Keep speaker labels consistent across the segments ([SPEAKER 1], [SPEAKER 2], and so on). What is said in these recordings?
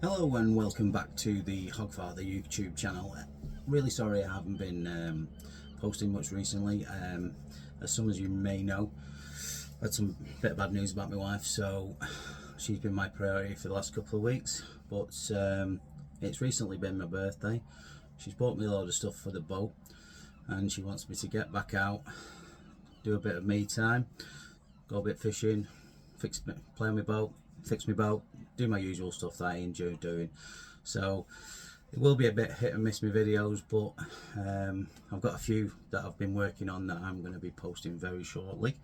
[SPEAKER 1] Hello and welcome back to the HogFather YouTube channel. Really sorry I haven't been posting much recently. As some of you may know, I had some bit of bad news about my wife, so she's been my priority for the last couple of weeks. But it's recently been my birthday. She's bought me a load of stuff for the boat, and she wants me to get back out, do a bit of me time, go a bit fishing, play on my boat, fix my boat, do my usual stuff that I enjoy doing. So it will be a bit hit and miss my videos, but I've got a few that I've been working on that I'm going to be posting very shortly.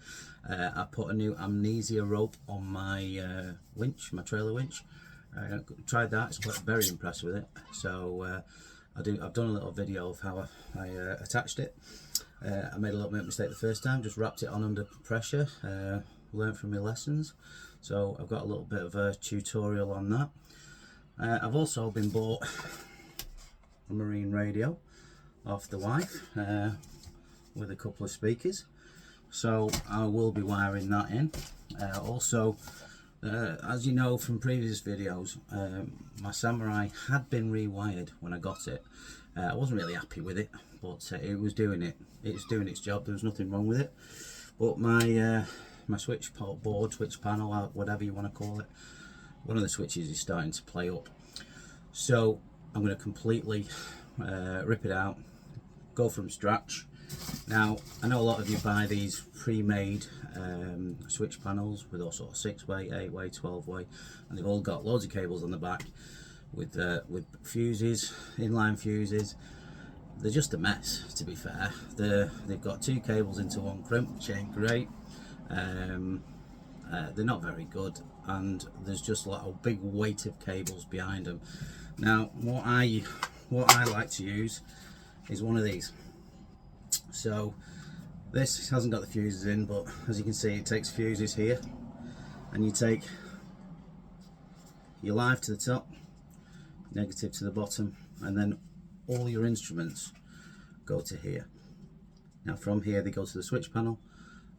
[SPEAKER 1] I put a new amnesia rope on my winch, my trailer winch. Tried that, it's quite very impressed with it. So I've done a little video of how I attached it. I made a little bit of mistake the first time, just wrapped it on under pressure, learned from my lessons. So I've got a little bit of a tutorial on that. I've also been bought a marine radio off the wife with a couple of speakers, so I will be wiring that in. Also, as you know from previous videos, my Samurai had been rewired when I got it. I wasn't really happy with it, but it was doing it. It's doing its job. There was nothing wrong with it. But my switch board, switch panel, whatever you want to call it, one of the switches is starting to play up. So I'm going to completely rip it out, go from scratch. Now, I know a lot of you buy these pre-made switch panels with all sort of 6-way, 8-way, 12-way, and they've all got loads of cables on the back with fuses, inline fuses. They're just a mess, to be fair. They've got two cables into one crimp, which ain't great. They're not very good, and there's just like a big weight of cables behind them. Now, what I like to use is one of these. So this hasn't got the fuses in, but as you can see, it takes fuses here, and you take your live to the top, negative to the bottom, and then all your instruments go to here. Now from here they go to the switch panel,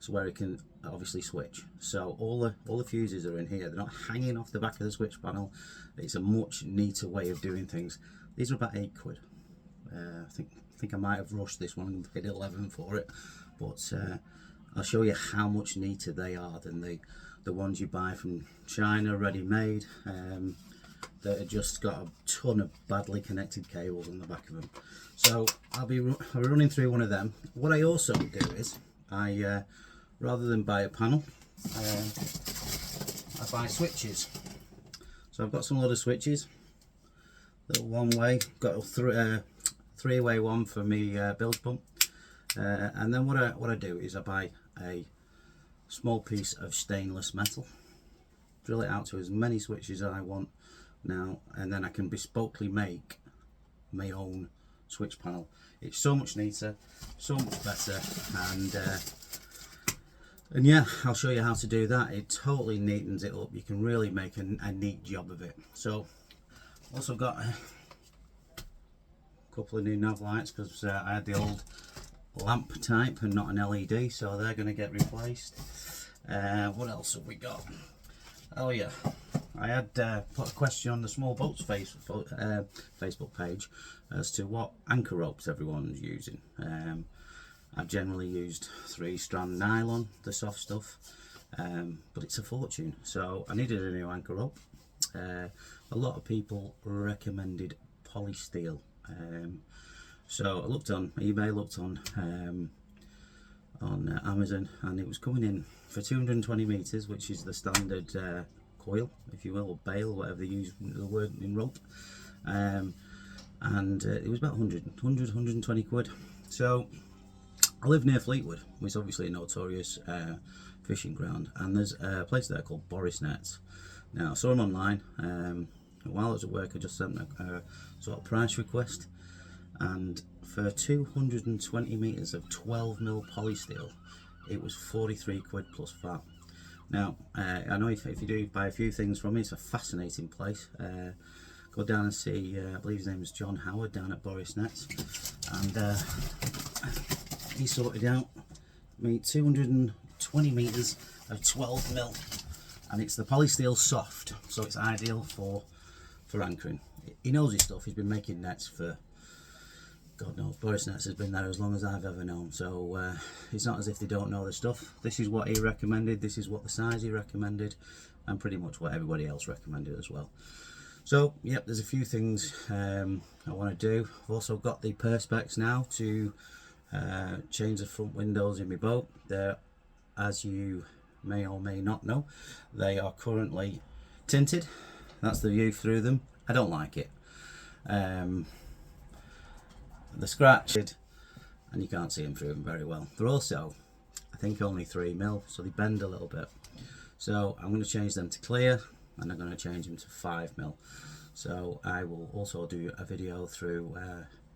[SPEAKER 1] so where it can obviously switch. So all the fuses are in here. They're not hanging off the back of the switch panel. It's a much neater way of doing things. These are about £8. I think I might have rushed this one and paid 11 for it, but I'll show you how much neater they are than the ones you buy from China ready-made. That have just got a ton of badly connected cables on the back of them. So I'll be running through one of them. What I also do is I rather than buy a panel, I buy switches. So I've got some other switches. Little one-way, got a three-way one for me bilge pump, and then what I do is I buy a small piece of stainless metal, drill it out to as many switches as I want now, and then I can bespokely make my own switch panel. It's so much neater, so much better, and yeah, I'll show you how to do that. It totally neatens it up. You can really make a neat job of it. So also got a couple of new nav lights, because I had the old lamp type and not an LED, so they're going to get replaced. What else have we got? Oh yeah, I had put a question on the Small Boats Facebook page as to what anchor ropes everyone's using. I've generally used 3-strand nylon, the soft stuff, but it's a fortune, so I needed a new anchor rope. A lot of people recommended polysteel, so I looked on eBay, looked on Amazon, and it was coming in for 220 meters, which is the standard coil, if you will, or bale, whatever they use the word in rope, and it was about 120 quid. So I live near Fleetwood, which is obviously a notorious fishing ground, and there's a place there called Boris Nets. Now I saw them online, while I was at work I just sent a sort of price request, and for 220 meters of 12mm polysteel it was 43 quid plus VAT. Now I know if you do buy a few things from me, it's a fascinating place. Go down and see, I believe his name is John Howard down at Boris Nets, and he sorted out me 220 meters of 12mm, and it's the polysteel soft, so it's ideal for for anchoring. He knows his stuff. He's been making nets for God knows. Boris Nets has been there as long as I've ever known, so it's not as if they don't know the stuff. This is what he recommended, this is what the size he recommended, and pretty much what everybody else recommended as well. So yep, there's a few things I want to do. I've also got the perspex now to change the front windows in my boat. They're, as you may or may not know, they are currently tinted. That's the view through them. I don't like it. They're scratched and you can't see them through them very well. They're also, I think, only 3mm, so they bend a little bit. So I'm going to change them to clear, and I'm going to change them to 5mm. So I will also do a video through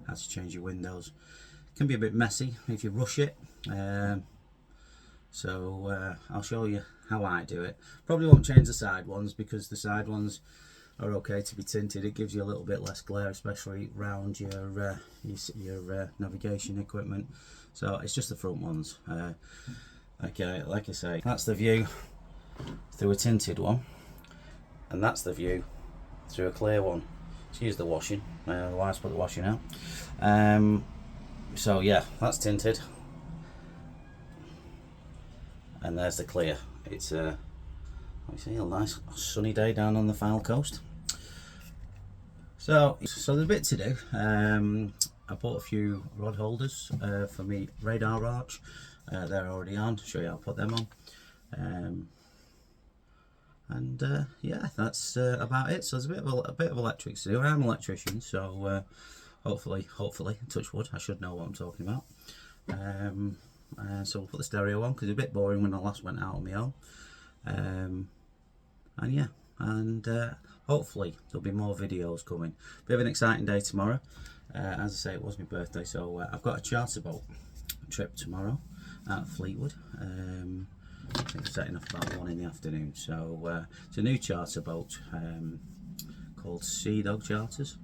[SPEAKER 1] how to change your windows. It can be a bit messy if you rush it, so I'll show you how I do it. Probably won't change the side ones because the side ones are okay to be tinted. It gives you a little bit less glare, especially around your navigation equipment. So it's just the front ones. Okay, like I say, that's the view through a tinted one, and that's the view through a clear one. Excuse the washing, the wife's put the washing out. So yeah, that's tinted, and there's the clear. It's you see, a nice sunny day down on the Fylde coast. So there's a bit to do. I bought a few rod holders for me radar arch. They're already on. I'll show you how to put them on. Yeah, that's about it. So there's a bit of electrics to do. I am an electrician, so hopefully, touch wood, I should know what I'm talking about. So we'll put the stereo on because it's a bit boring when I last went out on my own. And yeah, hopefully there'll be more videos coming. Bit of an exciting day tomorrow. As I say, it was my birthday, so I've got a charter boat trip tomorrow out of Fleetwood. I think I'm setting off about 1 in the afternoon. So it's a new charter boat called Sea Dog Charters.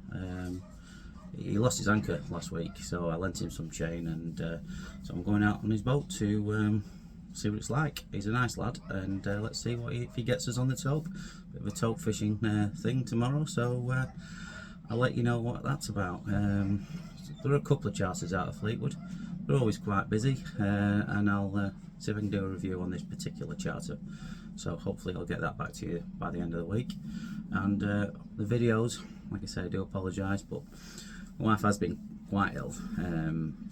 [SPEAKER 1] He lost his anchor last week, so I lent him some chain, and so I'm going out on his boat to see what it's like. He's a nice lad, and let's see if he gets us on the tope. Bit of a tope fishing thing tomorrow, so I'll let you know what that's about. There are a couple of charters out of Fleetwood. They're always quite busy, and I'll see if I can do a review on this particular charter. So hopefully I'll get that back to you by the end of the week. And the videos, like I say, I do apologise, but my wife has been quite ill,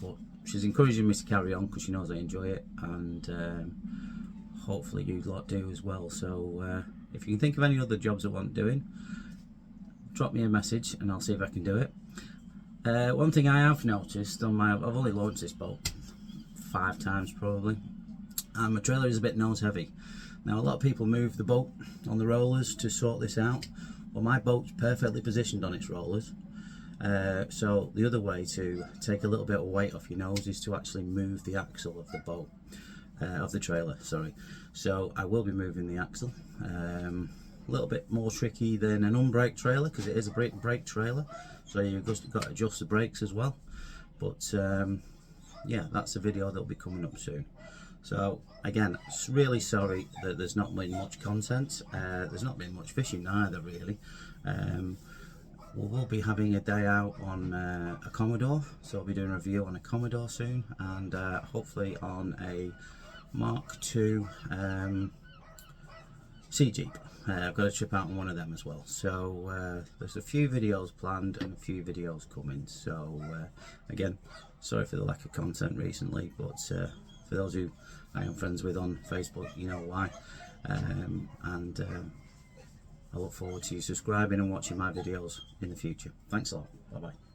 [SPEAKER 1] but she's encouraging me to carry on because she knows I enjoy it, and hopefully you lot do as well. So if you can think of any other jobs I want doing, drop me a message and I'll see if I can do it. One thing I have noticed on I've only launched this boat 5 times probably, and my trailer is a bit nose heavy. Now a lot of people move the boat on the rollers to sort this out. Well, my boat's perfectly positioned on its rollers. So the other way to take a little bit of weight off your nose is to actually move the axle of the boat, of the trailer, sorry. So I will be moving the axle. A little bit more tricky than an unbrake trailer because it is a brake trailer, so you've just got to adjust the brakes as well. But yeah, that's a video that will be coming up soon. So again, really sorry that there's not been much content. There's not been much fishing either, really. We'll be having a day out on a Commodore, so I'll be doing a review on a Commodore soon, and hopefully on a Mark II Sea Jeep. I've got a trip out on one of them as well. So there's a few videos planned and a few videos coming. So again, sorry for the lack of content recently, but for those who I am friends with on Facebook, you know why. I look forward to you subscribing and watching my videos in the future. Thanks a lot. Bye bye.